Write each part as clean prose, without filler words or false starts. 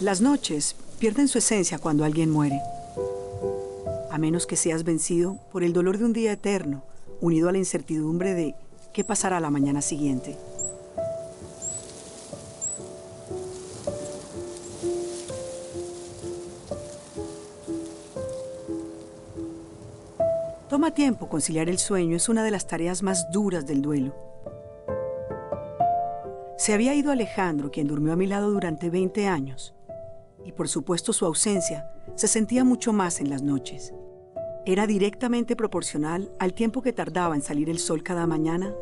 Las noches pierden su esencia cuando alguien muere, a menos que seas vencido por el dolor de un día eterno, unido a la incertidumbre de qué pasará la mañana siguiente. Toma tiempo conciliar el sueño, es una de las tareas más duras del duelo. Se había ido Alejandro, quien durmió a mi lado durante 20 años. Y por supuesto su ausencia se sentía mucho más en las noches. Era directamente proporcional al tiempo que tardaba en salir el sol cada mañana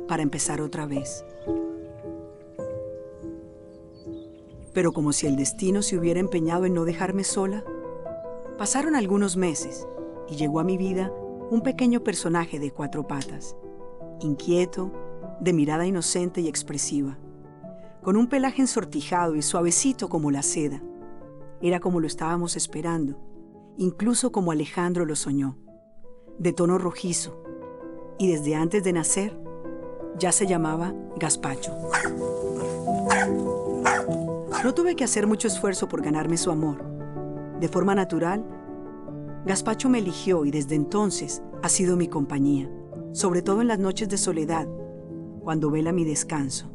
para empezar otra vez. Pero como si el destino se hubiera empeñado en no dejarme sola, pasaron algunos meses y llegó a mi vida un pequeño personaje de 4 patas, inquieto, de mirada inocente y expresiva, con un pelaje ensortijado y suavecito como la seda. Era como lo estábamos esperando, incluso como Alejandro lo soñó, de tono rojizo, y desde antes de nacer ya se llamaba Gazpacho. No tuve que hacer mucho esfuerzo por ganarme su amor. De forma natural, Gazpacho me eligió y desde entonces ha sido mi compañía, sobre todo en las noches de soledad, cuando vela mi descanso.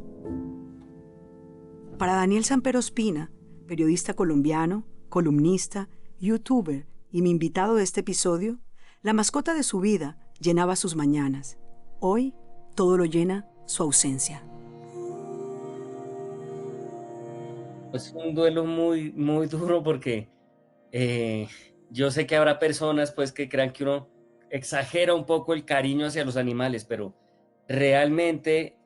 Para Daniel Sampero Ospina, periodista colombiano, columnista, youtuber y mi invitado de este episodio, la mascota de su vida llenaba sus mañanas. Hoy, todo lo llena su ausencia. Es un duelo muy, muy duro porque yo sé que habrá personas pues que crean que uno exagera un poco el cariño hacia los animales, pero realmente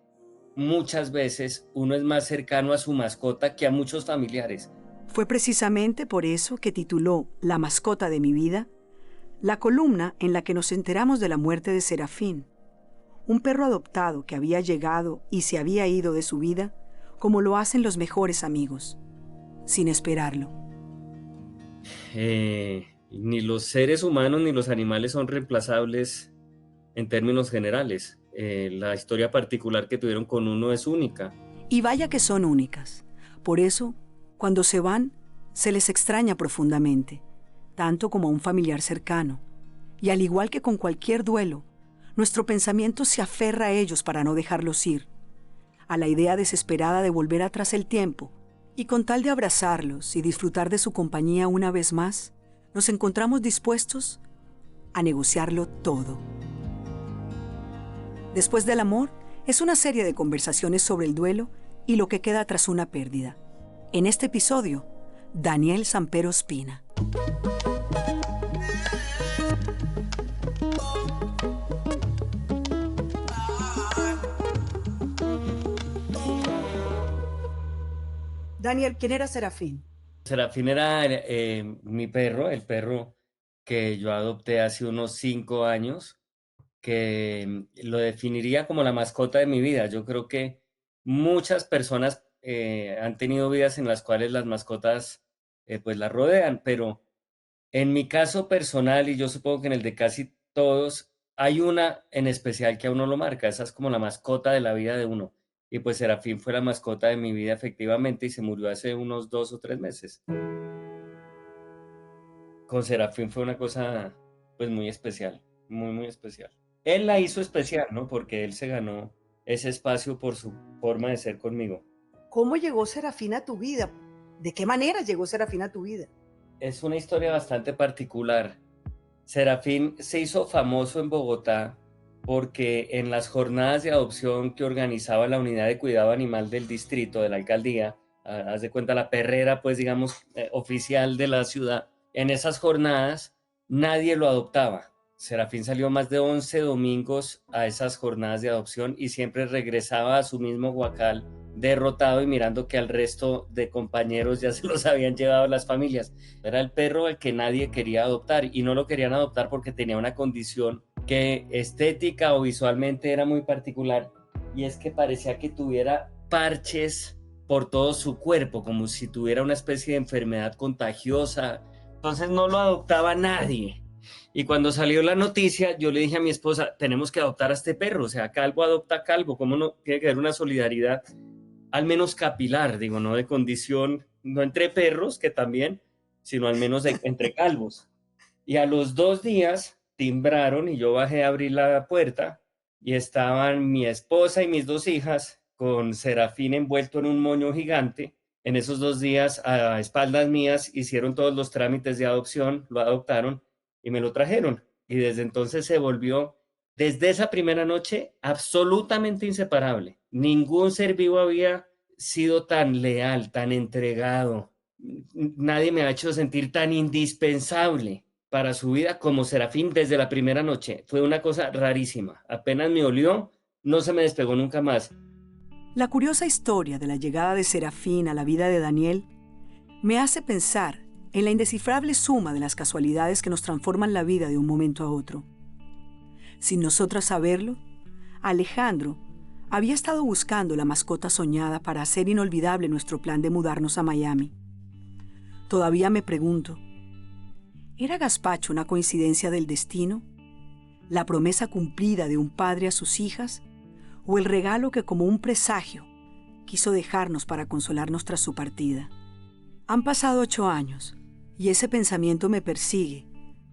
muchas veces uno es más cercano a su mascota que a muchos familiares. Fue precisamente por eso que tituló La mascota de mi vida la columna en la que nos enteramos de la muerte de Serafín, un perro adoptado que había llegado y se había ido de su vida como lo hacen los mejores amigos, sin esperarlo. Ni los seres humanos ni los animales son reemplazables en términos generales. La historia particular que tuvieron con uno es única. Y vaya que son únicas. Por eso, cuando se van, se les extraña profundamente, tanto como a un familiar cercano. Y al igual que con cualquier duelo, nuestro pensamiento se aferra a ellos para no dejarlos ir, a la idea desesperada de volver atrás el tiempo, y con tal de abrazarlos y disfrutar de su compañía una vez más, nos encontramos dispuestos a negociarlo todo. Después del amor, es una serie de conversaciones sobre el duelo y lo que queda tras una pérdida. En este episodio, Daniel Sampero Ospina. Daniel, ¿quién era Serafín? Serafín era mi perro, el perro que yo adopté hace unos 5 años, que lo definiría como la mascota de mi vida. Yo creo que muchas personas han tenido vidas en las cuales las mascotas pues las rodean, pero en mi caso personal, y yo supongo que en el de casi todos, hay una en especial que a uno lo marca. Esa es como la mascota de la vida de uno. Y pues Serafín fue la mascota de mi vida efectivamente y se murió hace unos 2 o 3 meses. Con Serafín fue una cosa pues muy especial, muy, muy especial. Él la hizo especial, ¿no? Porque él se ganó ese espacio por su forma de ser conmigo. ¿Cómo llegó Serafín a tu vida? ¿De qué manera llegó Serafín a tu vida? Es una historia bastante particular. Serafín se hizo famoso en Bogotá porque en las jornadas de adopción que organizaba la unidad de cuidado animal del distrito, de la alcaldía, haz de cuenta la perrera, pues digamos, oficial de la ciudad, en esas jornadas nadie lo adoptaba. Serafín salió más de 11 domingos a esas jornadas de adopción y siempre regresaba a su mismo huacal derrotado y mirando que al resto de compañeros ya se los habían llevado las familias. Era el perro al que nadie quería adoptar y no lo querían adoptar porque tenía una condición que estética o visualmente era muy particular, y es que parecía que tuviera parches por todo su cuerpo, como si tuviera una especie de enfermedad contagiosa. Entonces no lo adoptaba nadie. Y cuando salió la noticia, yo le dije a mi esposa, tenemos que adoptar a este perro, o sea, calvo adopta calvo, ¿cómo no? Tiene que haber una solidaridad, al menos capilar, digo, no de condición no entre perros, que también, sino al menos entre calvos. Y a los 2 días timbraron y yo bajé a abrir la puerta y estaban mi esposa y mis 2 hijas con Serafín envuelto en un moño gigante. En esos 2 días, a espaldas mías, hicieron todos los trámites de adopción, lo adoptaron y me lo trajeron. Y desde entonces se volvió, desde esa primera noche, absolutamente inseparable. Ningún ser vivo había sido tan leal, tan entregado. Nadie me ha hecho sentir tan indispensable para su vida como Serafín desde la primera noche. Fue una cosa rarísima. Apenas me olió, no se me despegó nunca más. La curiosa historia de la llegada de Serafín a la vida de Daniel me hace pensar en la indescifrable suma de las casualidades que nos transforman la vida de un momento a otro. Sin nosotras saberlo, Alejandro había estado buscando la mascota soñada para hacer inolvidable nuestro plan de mudarnos a Miami. Todavía me pregunto, ¿era Gazpacho una coincidencia del destino? ¿La promesa cumplida de un padre a sus hijas? ¿O el regalo que, como un presagio, quiso dejarnos para consolarnos tras su partida? Han pasado 8 años y ese pensamiento me persigue,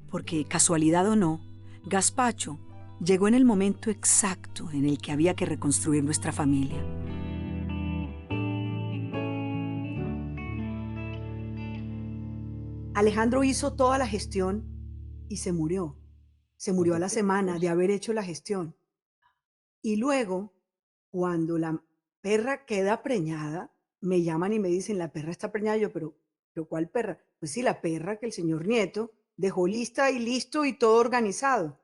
porque, casualidad o no, Gazpacho llegó en el momento exacto en el que había que reconstruir nuestra familia. Alejandro hizo toda la gestión y se murió. Se murió a la semana de haber hecho la gestión. Y luego, cuando la perra queda preñada, me llaman y me dicen, la perra está preñada. Yo, pero ¿cuál perra? Pues sí, la perra que el señor Nieto dejó lista y listo y todo organizado.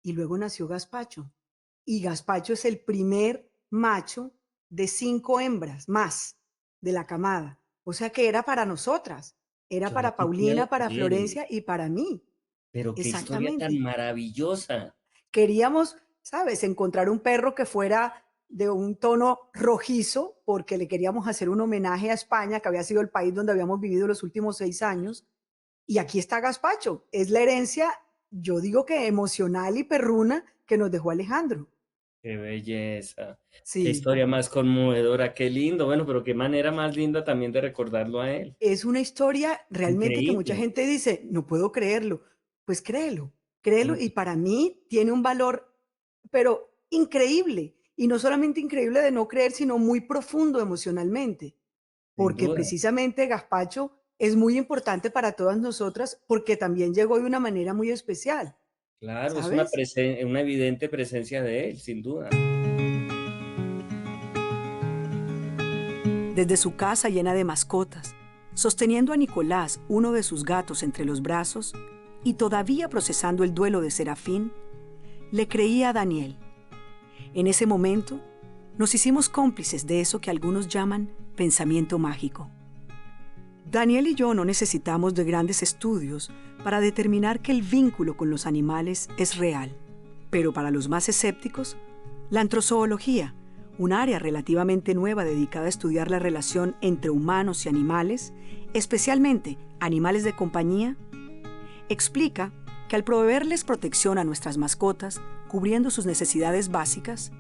Y luego nació Gazpacho. Y Gazpacho es el primer macho de 5 hembras más de la camada. O sea que era para nosotras. Era Yo no para te puedo Paulina, para creer, Florencia y para mí. pero qué historia tan Exactamente. maravillosa. Queríamos, ¿sabes?, encontrar un perro que fuera de un tono rojizo, porque le queríamos hacer un homenaje a España, que había sido el país donde habíamos vivido los últimos 6 años. Y aquí está Gazpacho. Es la herencia, yo digo que emocional y perruna que nos dejó Alejandro. Qué belleza, qué Sí, historia más conmovedora, qué lindo. Bueno, pero qué manera más linda también de recordarlo a él. es una historia realmente que mucha Increíble. gente dice, no puedo creerlo. Pues créelo, créelo. Y para mí tiene un valor, pero increíble. Y no solamente increíble de no creer, sino muy profundo emocionalmente. Sin Porque duda. precisamente Gazpacho es muy importante para todas nosotras, porque también llegó de una manera muy especial, Claro, es ¿sabes? una evidente presencia de él, sin duda. Desde su casa llena de mascotas, sosteniendo a Nicolás, uno de sus gatos, entre los brazos, y todavía procesando el duelo de Serafín, le creía a Daniel. En ese momento, nos hicimos cómplices de eso que algunos llaman pensamiento mágico. Daniel y yo no necesitamos de grandes estudios para determinar que el vínculo con los animales es real. Pero para los más escépticos, la antrozoología, un área relativamente nueva dedicada a estudiar la relación entre humanos y animales, especialmente animales de compañía, explica que al proveerles protección a nuestras mascotas, cubriendo sus necesidades básicas,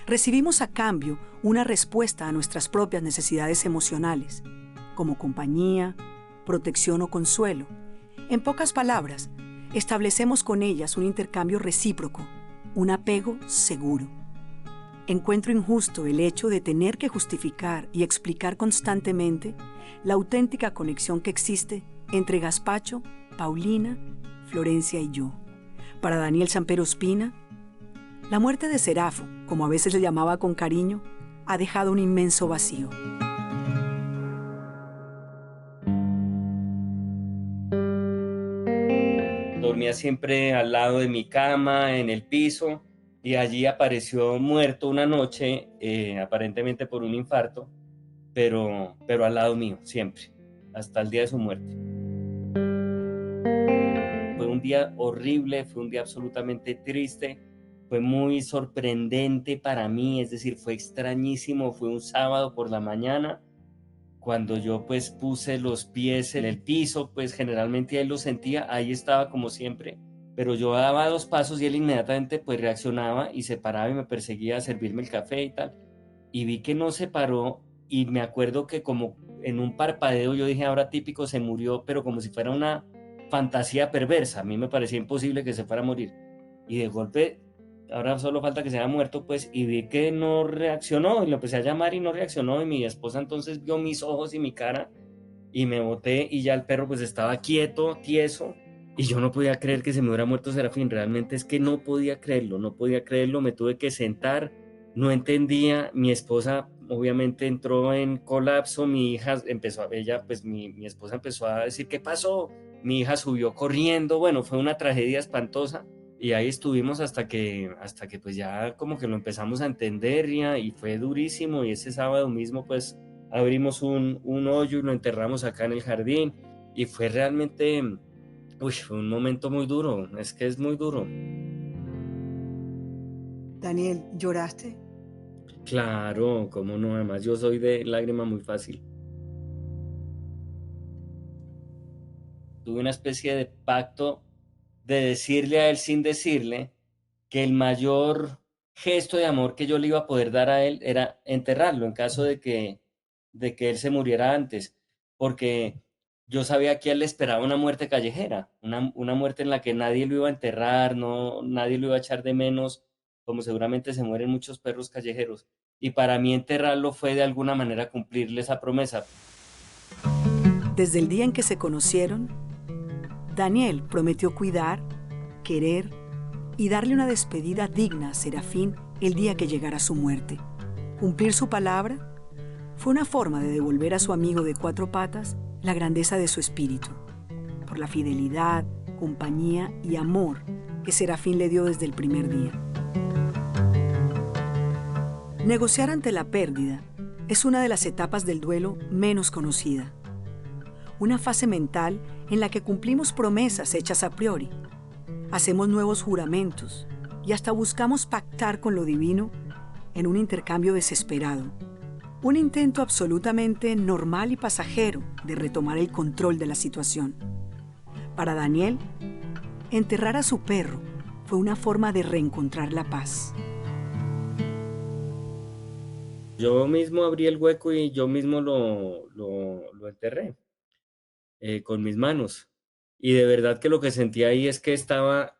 recibimos a cambio una respuesta a nuestras propias necesidades emocionales, como compañía, protección o consuelo. En pocas palabras, establecemos con ellas un intercambio recíproco, un apego seguro. Encuentro injusto el hecho de tener que justificar y explicar constantemente la auténtica conexión que existe entre Gazpacho, Paulina, Florencia y yo. Para Daniel Sampero Ospina, la muerte de Serafo, como a veces le llamaba con cariño, ha dejado un inmenso vacío. Dormía siempre al lado de mi cama, en el piso, y allí apareció muerto una noche, aparentemente por un infarto, pero al lado mío, siempre, hasta el día de su muerte. Fue un día horrible, fue un día absolutamente triste, fue muy sorprendente para mí, es decir, fue extrañísimo, fue un sábado por la mañana, cuando yo pues puse los pies en el piso, pues generalmente él lo sentía, ahí estaba como siempre, pero yo daba 2 pasos y él inmediatamente pues reaccionaba y se paraba y me perseguía a servirme el café y tal. Y vi que no se paró y me acuerdo que como en un parpadeo yo dije, ahora típico, se murió, pero como si fuera una fantasía perversa. A mí me parecía imposible que se fuera a morir. Y de golpe, ahora solo falta que se haya muerto, pues, y vi que no reaccionó, y lo empecé a llamar y no reaccionó, y mi esposa entonces vio mis ojos y mi cara, y me boté, y ya el perro pues estaba quieto, tieso, y yo no podía creer que se me hubiera muerto Serafín. Realmente es que no podía creerlo, no podía creerlo, me tuve que sentar, no entendía. Mi esposa obviamente entró en colapso, mi hija empezó a, ella, pues mi esposa empezó a decir, ¿qué pasó? Mi hija subió corriendo, bueno, fue una tragedia espantosa. Y ahí estuvimos hasta que pues ya como que lo empezamos a entender ya, y fue durísimo. Y ese sábado mismo pues abrimos un hoyo y lo enterramos acá en el jardín. Y fue realmente, uy, fue un momento muy duro, es que es muy duro. Daniel, ¿lloraste? Claro, cómo no, además yo soy de lágrima muy fácil. Tuve una especie de pacto de decirle a él sin decirle que el mayor gesto de amor que yo le iba a poder dar a él era enterrarlo en caso de que él se muriera antes, porque yo sabía que a él le esperaba una muerte callejera, una muerte en la que nadie lo iba a enterrar, no, nadie lo iba a echar de menos, como seguramente se mueren muchos perros callejeros. Y para mí enterrarlo fue de alguna manera cumplirle esa promesa. Desde el día en que se conocieron, Daniel prometió cuidar, querer y darle una despedida digna a Serafín el día que llegara su muerte. Cumplir su palabra fue una forma de devolver a su amigo de cuatro patas la grandeza de su espíritu, por la fidelidad, compañía y amor que Serafín le dio desde el primer día. Negociar ante la pérdida es una de las etapas del duelo menos conocida. Una fase mental en la que cumplimos promesas hechas a priori, hacemos nuevos juramentos y hasta buscamos pactar con lo divino en un intercambio desesperado. Un intento absolutamente normal y pasajero de retomar el control de la situación. Para Daniel, enterrar a su perro fue una forma de reencontrar la paz. Yo mismo abrí el hueco y yo mismo lo enterré con mis manos. Y de verdad que lo que sentí ahí es que estaba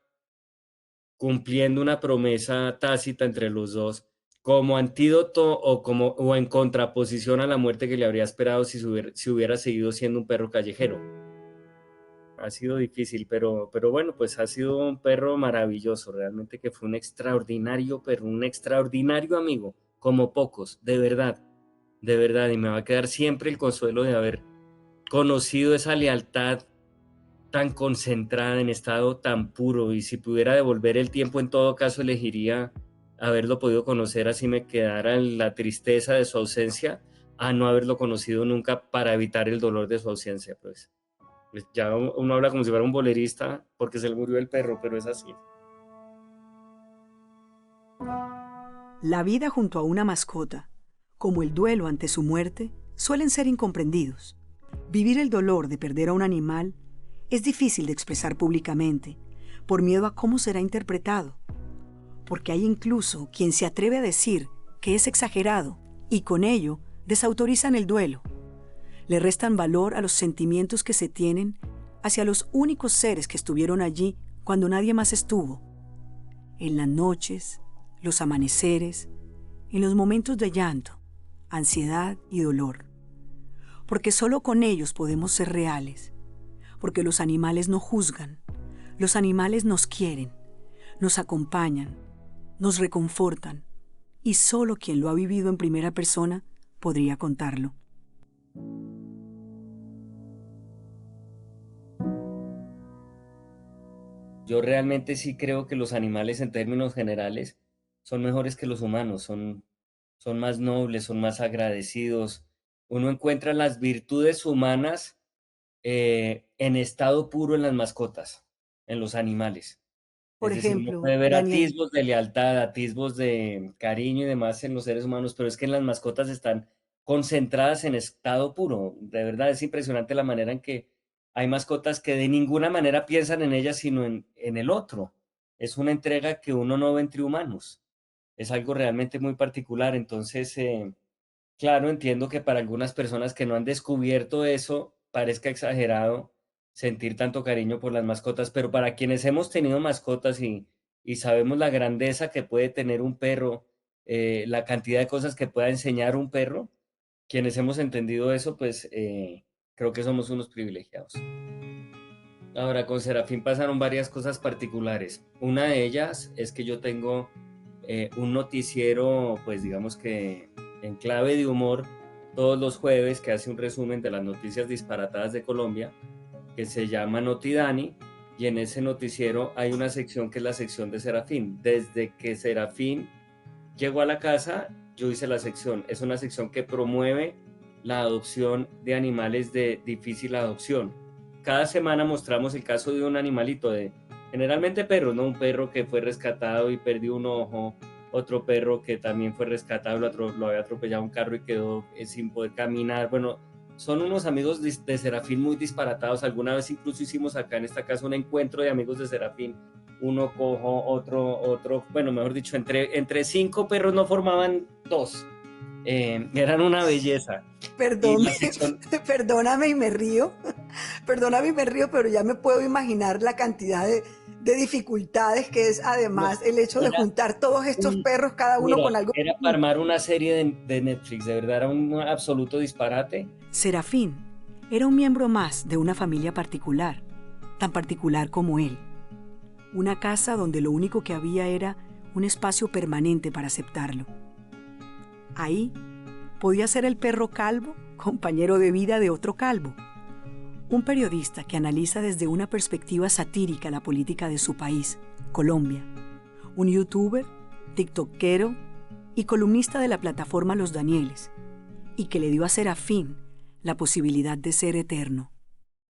cumpliendo una promesa tácita entre los dos, como antídoto o en contraposición a la muerte que le habría esperado si hubiera seguido siendo un perro callejero. Ha sido difícil, pero bueno, pues ha sido un perro maravilloso, realmente que fue un extraordinario perro, un extraordinario amigo, como pocos, de verdad, y me va a quedar siempre el consuelo de haber conocido esa lealtad tan concentrada en estado tan puro. Y si pudiera devolver el tiempo, en todo caso elegiría haberlo podido conocer, así me quedara en la tristeza de su ausencia, a no haberlo conocido nunca para evitar el dolor de su ausencia. Pues ya uno habla como si fuera un bolerista porque se le murió el perro, pero es así. La vida junto a una mascota, como el duelo ante su muerte, suelen ser incomprendidos. Vivir el dolor de perder a un animal es difícil de expresar públicamente, por miedo a cómo será interpretado, porque hay incluso quien se atreve a decir que es exagerado y con ello desautorizan el duelo. Le restan valor a los sentimientos que se tienen hacia los únicos seres que estuvieron allí cuando nadie más estuvo. En las noches, los amaneceres, en los momentos de llanto, ansiedad y dolor. Porque solo con ellos podemos ser reales. Porque los animales no juzgan. Los animales nos quieren, nos acompañan, nos reconfortan. Y solo quien lo ha vivido en primera persona podría contarlo. Yo realmente sí creo que los animales en términos generales son mejores que los humanos, son más nobles, son más agradecidos. Uno encuentra las virtudes humanas en estado puro en las mascotas, en los animales. Por Es decir, uno ejemplo, puede ver Daniel, atisbos de lealtad, atisbos de cariño y demás en los seres humanos, pero es que en las mascotas están concentradas en estado puro. De verdad es impresionante la manera en que hay mascotas que de ninguna manera piensan en ellas, sino en el otro. Es una entrega que uno no ve entre humanos. Es algo realmente muy particular. Entonces, Claro, entiendo que para algunas personas que no han descubierto eso, parezca exagerado sentir tanto cariño por las mascotas, pero para quienes hemos tenido mascotas y sabemos la grandeza que puede tener un perro, la cantidad de cosas que pueda enseñar un perro, quienes hemos entendido eso, pues creo que somos unos privilegiados. Ahora, con Serafín pasaron varias cosas particulares. Una de ellas es que yo tengo un noticiero, pues digamos que en clave de humor, todos los jueves, que hace un resumen de las noticias disparatadas de Colombia, que se llama Notidani, y en ese noticiero hay una sección que es la sección de Serafín. Desde que Serafín llegó a la casa, yo hice la sección. Es una sección que promueve la adopción de animales de difícil adopción. Cada semana mostramos el caso de un animalito, generalmente perros, ¿no? Un perro que fue rescatado y perdió un ojo, otro perro que también fue rescatado, lo había atropellado un carro y quedó sin poder caminar. Bueno, son unos amigos de Serafín muy disparatados. Alguna vez incluso hicimos acá en esta casa un encuentro de amigos de Serafín, uno cojo, otro, bueno, mejor dicho, entre 5 perros no formaban 2. Eran una belleza. Y Perdón, la sección, perdóname y me río, perdóname y me río, pero ya me puedo imaginar la cantidad de dificultades que es no, además el hecho de era juntar todos estos un, perros, cada uno mira, con algo era para distinto. armar una serie de Netflix, de verdad era un absoluto disparate. Serafín era un miembro más de una familia particular, tan particular como él. Una casa donde lo único que había era un espacio permanente para aceptarlo. Ahí podía ser el perro calvo, compañero de vida de otro calvo. Un periodista que analiza desde una perspectiva satírica la política de su país, Colombia. Un youtuber, tiktokero y columnista de la plataforma Los Danieles, y que le dio a Serafín la posibilidad de ser eterno.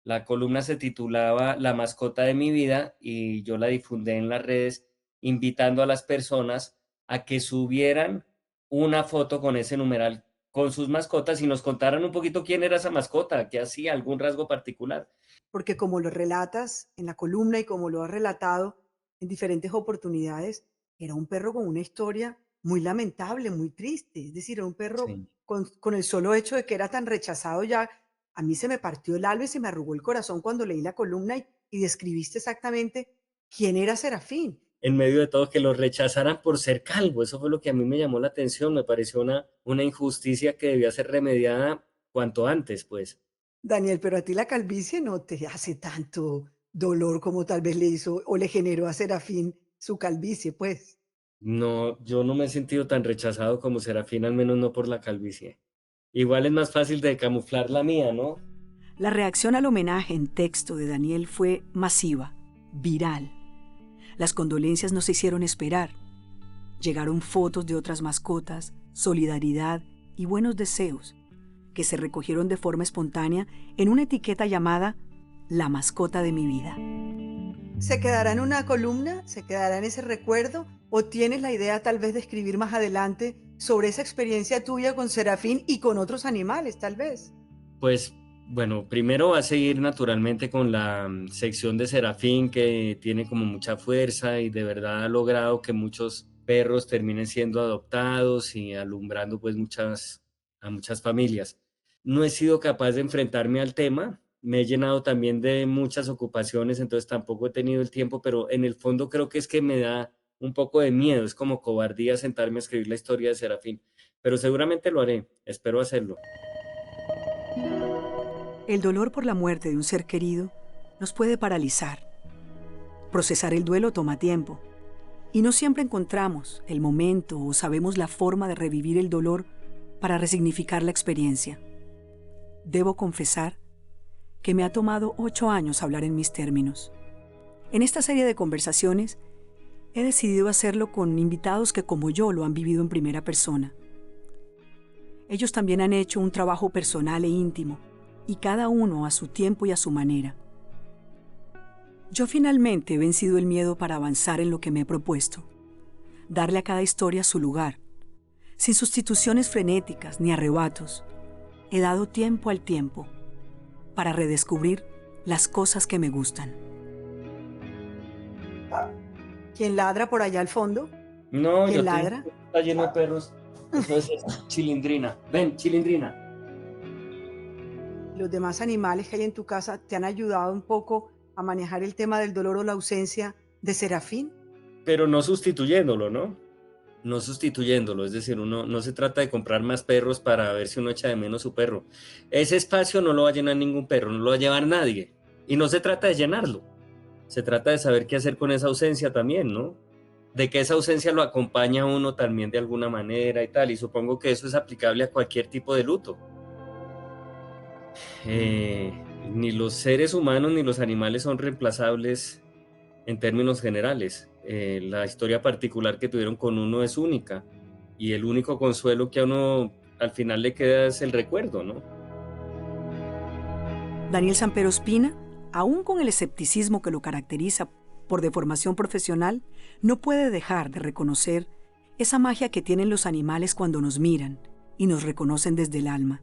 La columna se titulaba La mascota de mi vida y yo la difundí en las redes invitando a las personas a que subieran una foto con ese numeral con sus mascotas y nos contaran un poquito quién era esa mascota, qué hacía, algún rasgo particular. Porque como lo relatas en la columna y como lo has relatado en diferentes oportunidades, era un perro con una historia muy lamentable, muy triste. Es decir, era un perro Sí. con el solo hecho de que era tan rechazado ya, a mí se me partió el alma y se me arrugó el corazón cuando leí la columna y describiste exactamente quién era Serafín. En medio de todo, que lo rechazaran por ser calvo, eso fue lo que a mí me llamó la atención, me pareció una injusticia que debía ser remediada cuanto antes, pues. Daniel, pero a ti la calvicie no te hace tanto dolor como tal vez le hizo o le generó a Serafín su calvicie, pues. No, yo no me he sentido tan rechazado como Serafín, al menos no por la calvicie. Igual es más fácil de camuflar la mía, ¿no? La reacción al homenaje en texto de Daniel fue masiva, viral. Las condolencias no se hicieron esperar. Llegaron fotos de otras mascotas, solidaridad y buenos deseos, que se recogieron de forma espontánea en una etiqueta llamada La mascota de mi vida. ¿Se quedará en una columna? ¿Se quedará en ese recuerdo? ¿O tienes la idea tal vez de escribir más adelante sobre esa experiencia tuya con Serafín y con otros animales, tal vez? Pues bueno, primero va a seguir naturalmente con la sección de Serafín, que tiene como mucha fuerza y de verdad ha logrado que muchos perros terminen siendo adoptados y alumbrando pues a muchas familias. No he sido capaz de enfrentarme al tema, me he llenado también de muchas ocupaciones, entonces tampoco he tenido el tiempo, pero en el fondo creo que es que me da un poco de miedo, es como cobardía sentarme a escribir la historia de Serafín, pero seguramente lo haré, espero hacerlo. El dolor por la muerte de un ser querido nos puede paralizar. Procesar el duelo toma tiempo y no siempre encontramos el momento o sabemos la forma de revivir el dolor para resignificar la experiencia. Debo confesar que me ha tomado 8 años hablar en mis términos. En esta serie de conversaciones he decidido hacerlo con invitados que como yo lo han vivido en primera persona. Ellos también han hecho un trabajo personal e íntimo, y cada uno a su tiempo y a su manera. Yo finalmente he vencido el miedo para avanzar en lo que me he propuesto, darle a cada historia su lugar, sin sustituciones frenéticas ni arrebatos. He dado tiempo al tiempo para redescubrir las cosas que me gustan. ¿Quién ladra por allá al fondo? No, ¿Quién yo te digo ladra? que está lleno de perros. Eso es Chilindrina. Ven, Chilindrina. ¿Los demás animales que hay en tu casa te han ayudado un poco a manejar el tema del dolor o la ausencia de Serafín? Pero no sustituyéndolo, ¿no? No sustituyéndolo, es decir, uno no se trata de comprar más perros para ver si uno echa de menos su perro. Ese espacio no lo va a llenar ningún perro, no lo va a llevar nadie. Y no se trata de llenarlo, se trata de saber qué hacer con esa ausencia también, ¿no? De que esa ausencia lo acompaña a uno también de alguna manera y tal, y supongo que eso es aplicable a cualquier tipo de luto. Eh, Ni los seres humanos ni los animales son reemplazables en términos generales. La historia particular que tuvieron con uno es única y el único consuelo que a uno al final le queda es el recuerdo, ¿no? Daniel Sampero Espina, aún con el escepticismo que lo caracteriza por deformación profesional, no puede dejar de reconocer esa magia que tienen los animales cuando nos miran y nos reconocen desde el alma.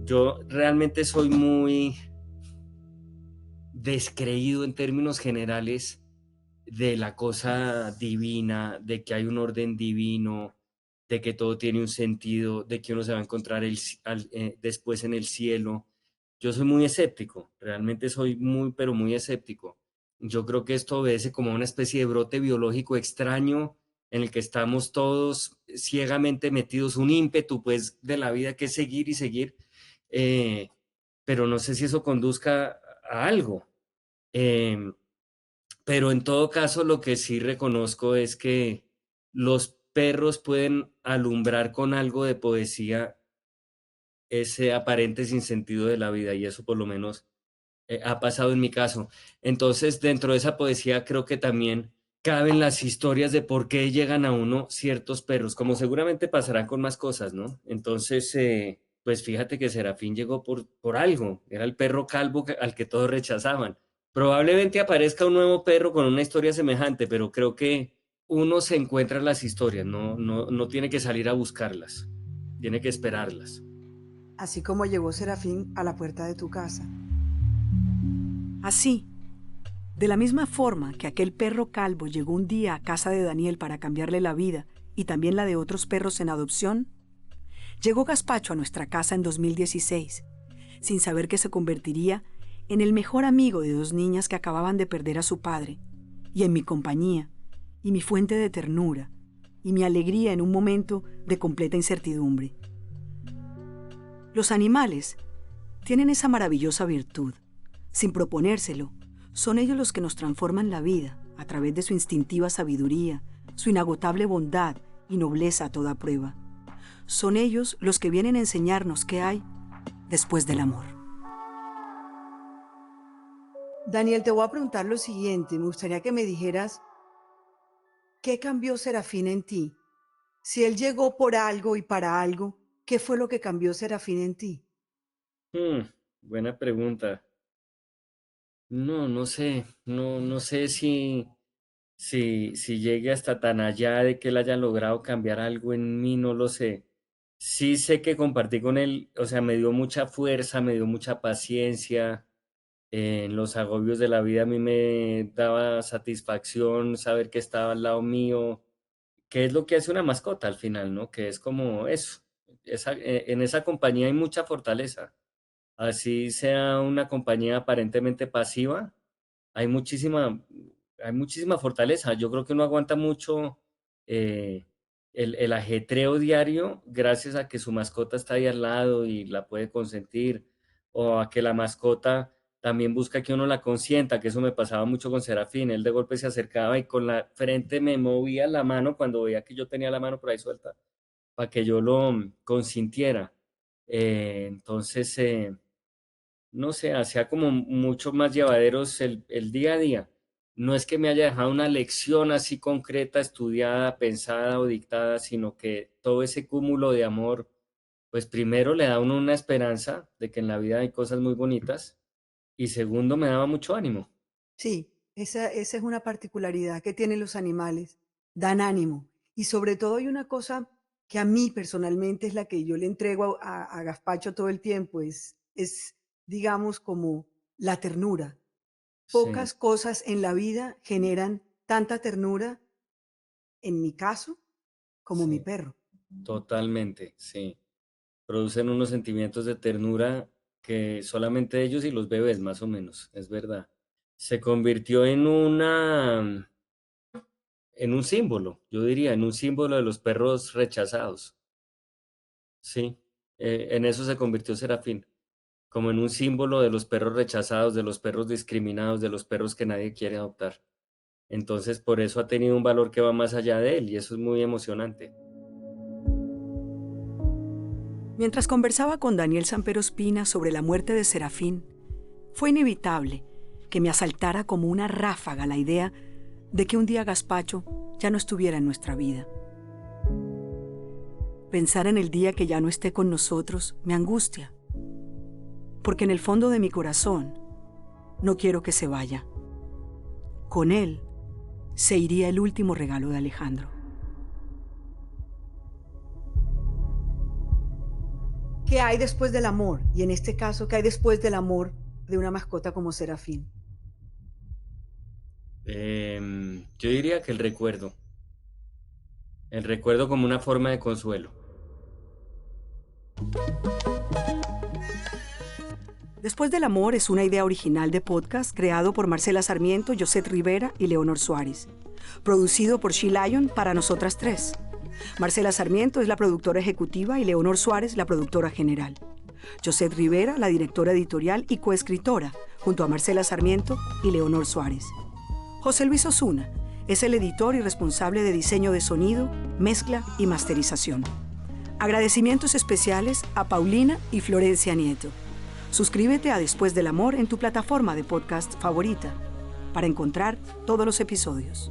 Yo realmente soy muy descreído en términos generales de la cosa divina, de que hay un orden divino, de que todo tiene un sentido, de que uno se va a encontrar después en el cielo. Yo soy muy escéptico, realmente soy muy, pero muy escéptico. Yo creo que esto obedece como a una especie de brote biológico extraño en el que estamos todos ciegamente metidos, un ímpetu pues de la vida que es seguir y seguir, eh, pero no sé si eso conduzca a algo. Em, pero en todo caso, lo que sí reconozco es que los perros pueden alumbrar con algo de poesía ese aparente sinsentido de la vida y eso por lo menos ha pasado en mi caso. Entonces, dentro de esa poesía creo que también caben las historias de por qué llegan a uno ciertos perros, como seguramente pasará con más cosas, ¿no? Entonces, pues fíjate que Serafín llegó por algo, era el perro calvo al que todos rechazaban. Probablemente aparezca un nuevo perro con una historia semejante, pero creo que uno se encuentra las historias, no tiene que salir a buscarlas, tiene que esperarlas. Así como llegó Serafín a la puerta de tu casa. Así, de la misma forma que aquel perro calvo llegó un día a casa de Daniel para cambiarle la vida y también la de otros perros en adopción, llegó Gaspacho a nuestra casa en 2016, sin saber que se convertiría en el mejor amigo de dos niñas que acababan de perder a su padre, y en mi compañía, y mi fuente de ternura, y mi alegría en un momento de completa incertidumbre. Los animales tienen esa maravillosa virtud. Sin proponérselo, son ellos los que nos transforman la vida a través de su instintiva sabiduría, su inagotable bondad y nobleza a toda prueba. Son ellos los que vienen a enseñarnos qué hay después del amor. Daniel, te voy a preguntar lo siguiente. Me gustaría que me dijeras qué cambió Serafín en ti. Si él llegó por algo y para algo, ¿qué fue lo que cambió Serafín en ti? Hmm, Buena pregunta. No sé, no sé si llegue hasta tan allá de que él haya logrado cambiar algo en mí, no lo sé. Sí sé que compartí con él, o sea, me dio mucha fuerza, me dio mucha paciencia. En los agobios de la vida a mí me daba satisfacción saber que estaba al lado mío, que es lo que hace una mascota al final, ¿no? Que es como eso. En esa compañía hay mucha fortaleza. Así sea una compañía aparentemente pasiva, hay muchísima, hay muchísima fortaleza. Yo creo que uno aguanta mucho eh, el ajetreo diario gracias a que su mascota está ahí al lado y la puede consentir, o a que la mascota también busca que uno la consienta, que eso me pasaba mucho con Serafín. Él de golpe se acercaba y con la frente me movía la mano cuando veía que yo tenía la mano por ahí suelta, para que yo lo consintiera. Entonces, no sé, hacía como mucho más llevaderos el día a día. No es que me haya dejado una lección así concreta, estudiada, pensada o dictada, sino que todo ese cúmulo de amor, pues primero le da a uno una esperanza de que en la vida hay cosas muy bonitas y segundo me daba mucho ánimo. Sí, esa es una particularidad que tienen los animales. Dan ánimo. Y sobre todo hay una cosa que a mí personalmente es la que yo le entrego a Gazpacho todo el tiempo, es, digamos, como la ternura. Sí, Pocas cosas en la vida generan tanta ternura, en mi caso, como mi Sí, perro. totalmente, sí. Producen unos sentimientos de ternura que solamente ellos y los bebés, más o menos, es verdad. Se convirtió en un símbolo, yo diría, en un símbolo de los perros rechazados. Sí, en eso se convirtió Serafín, como en un símbolo de los perros rechazados, de los perros discriminados, de los perros que nadie quiere adoptar. Entonces, por eso ha tenido un valor que va más allá de él y eso es muy emocionante. Mientras conversaba con Daniel Sampero Espina sobre la muerte de Serafín, fue inevitable que me asaltara como una ráfaga la idea de que un día Gazpacho ya no estuviera en nuestra vida. Pensar en el día que ya no esté con nosotros me angustia, porque en el fondo de mi corazón no quiero que se vaya. Con él se iría el último regalo de Alejandro. ¿Qué hay después del amor? Y en este caso, ¿qué hay después del amor de una mascota como Serafín? Yo diría que el recuerdo como una forma de consuelo. Después del amor es una idea original de podcast creado por Marcela Sarmiento, José Rivera y Leonor Suárez. Producido por She Lion para nosotras tres. Marcela Sarmiento es la productora ejecutiva y Leonor Suárez la productora general. José Rivera, la directora editorial y coescritora, junto a Marcela Sarmiento y Leonor Suárez. José Luis Osuna es el editor y responsable de diseño de sonido, mezcla y masterización. Agradecimientos especiales a Paulina y Florencia Nieto. Suscríbete a Después del Amor en tu plataforma de podcast favorita para encontrar todos los episodios.